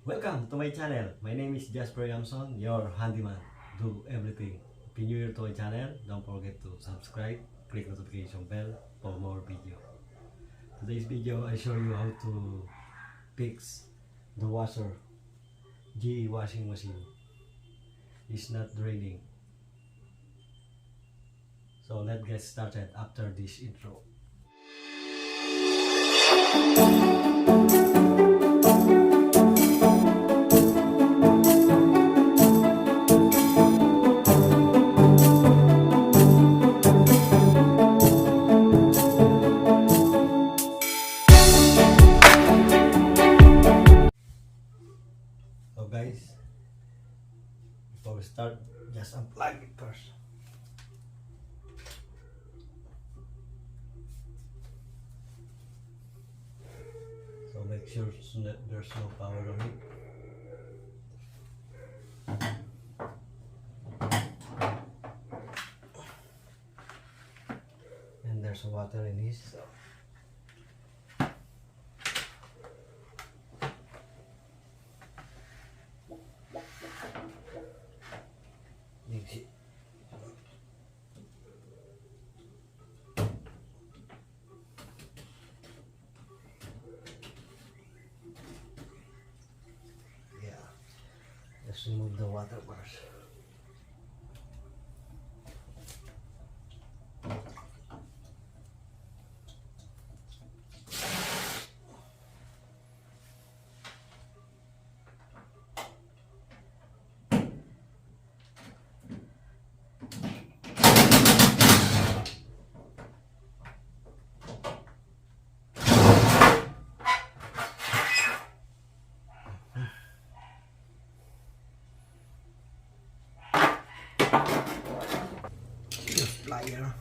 Welcome to my channel. My name is Jasper Yamson, your handyman. Do everything. If you're new here to my channel, don't forget to subscribe, click notification bell for more video. Today's video, I show you how to fix the washer GE washing machine. It's not draining. So let's get started after this intro. So guys, before we start, just unplug it first. So make sure there's no power on it. And there's water in this. So mix it. Yeah, let's remove the water first. Plier.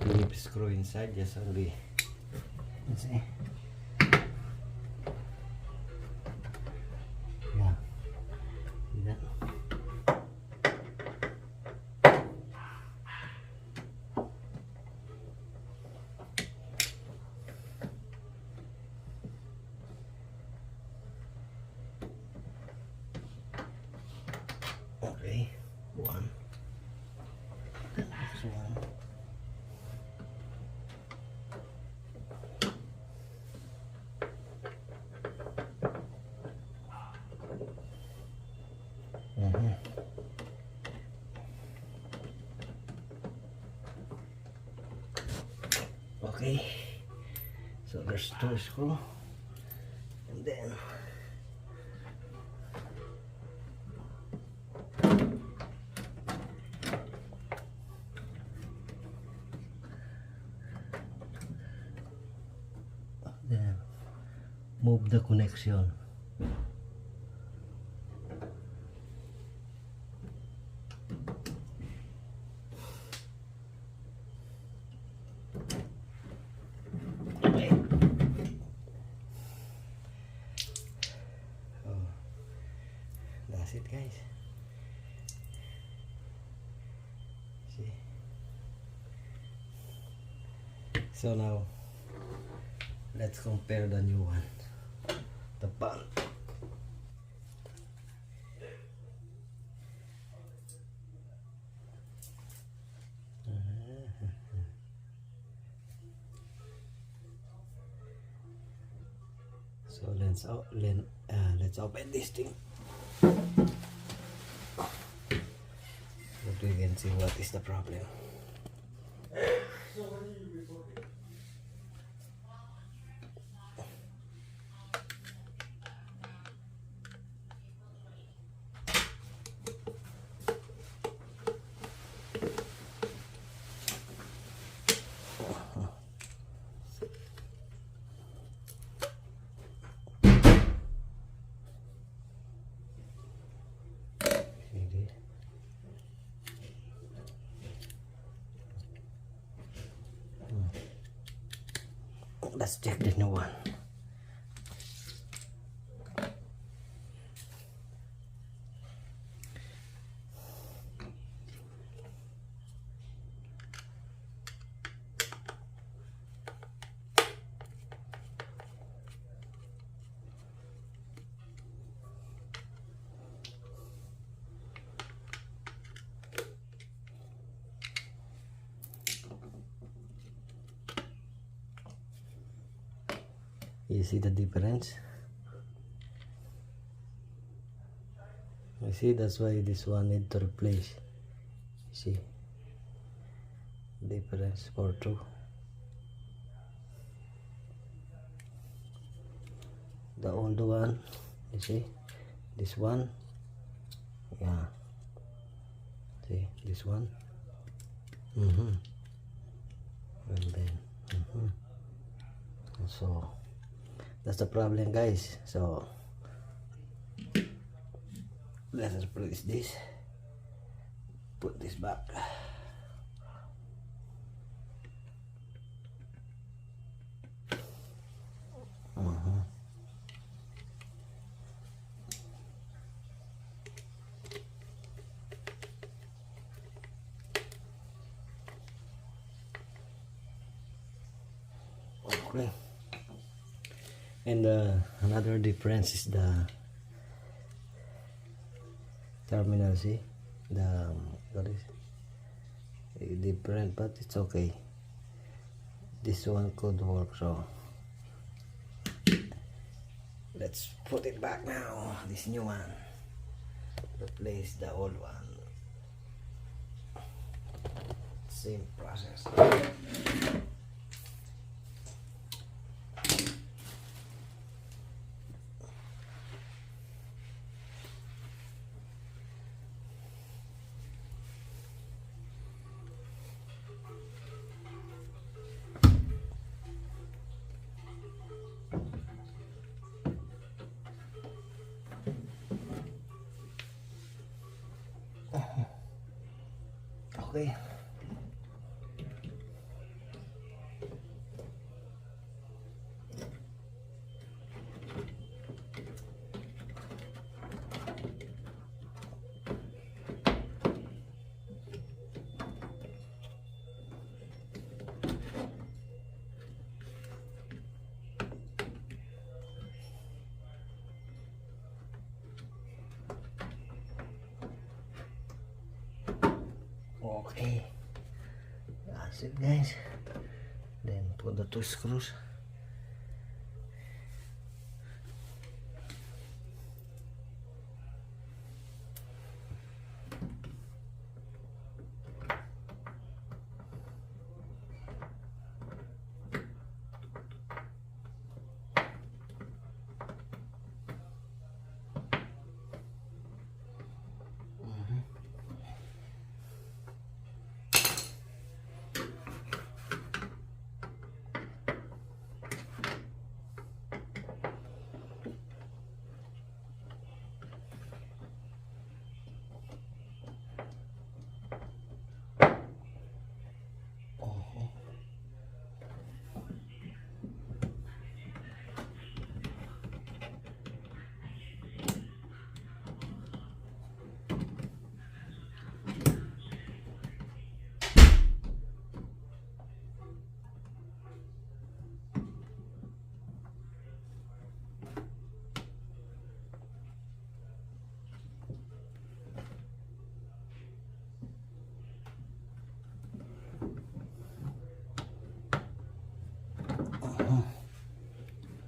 Lip screw inside, just only. Let's see. Yeah. See that? Okay. One. The next one. Okay, so there's two screws, and then move the connection. That's it, guys. See? So now let's compare the new one, the pan. So let's open this thing. So we can see what is the problem. let's check the new one. You see the difference? You see, that's why this one need to replace. You see difference for two. The old one, you see, this one, yeah, see this one, and then so that's the problem, guys. So let us place this, put this back. Okay. And another difference is the terminal. See, the what is different, but it's okay. This one could work, so let's put it back now. This new one, replace the old one. Same process. Okay. Okay, that's it, guys. Then put the two screws.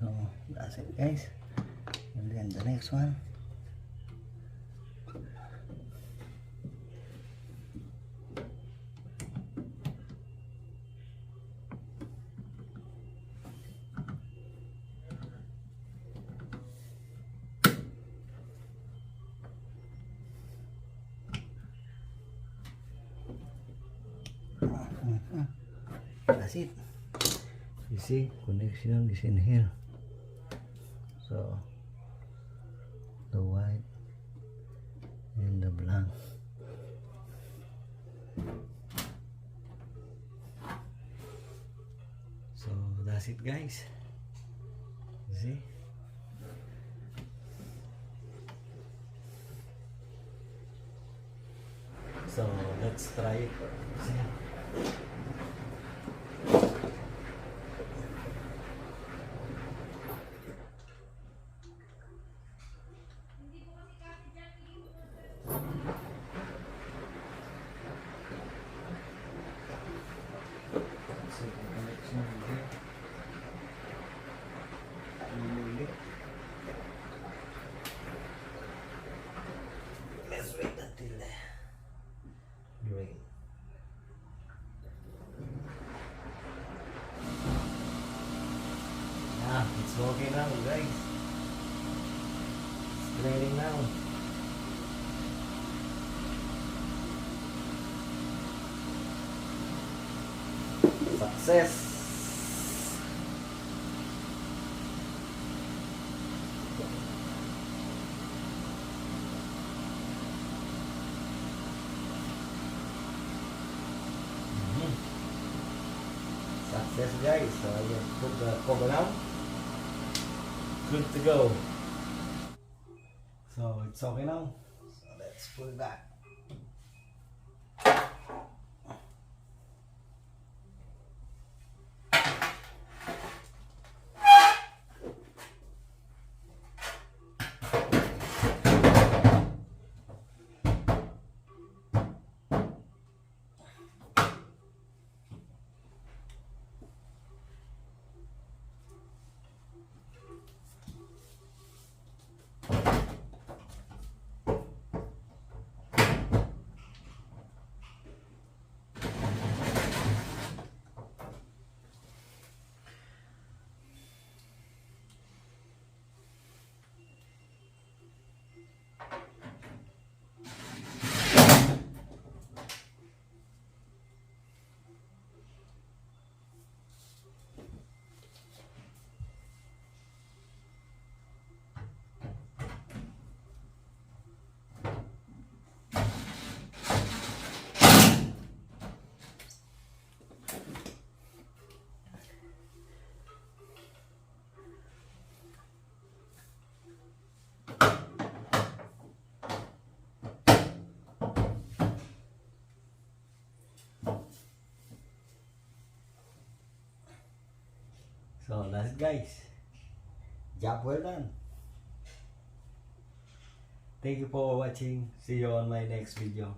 So that's it, guys. And then the next one. That's it. You see, connection is in here. So the white and the black. So that's it guys. See? So let's try it. See? Let's wait until rain. It's working now guys. It's raining now. Success. Success guys. So I just put the cover now. Good to go. So it's okay now. So let's put it back. So that's it guys. Job well done. Thank you for watching. See you on my next video.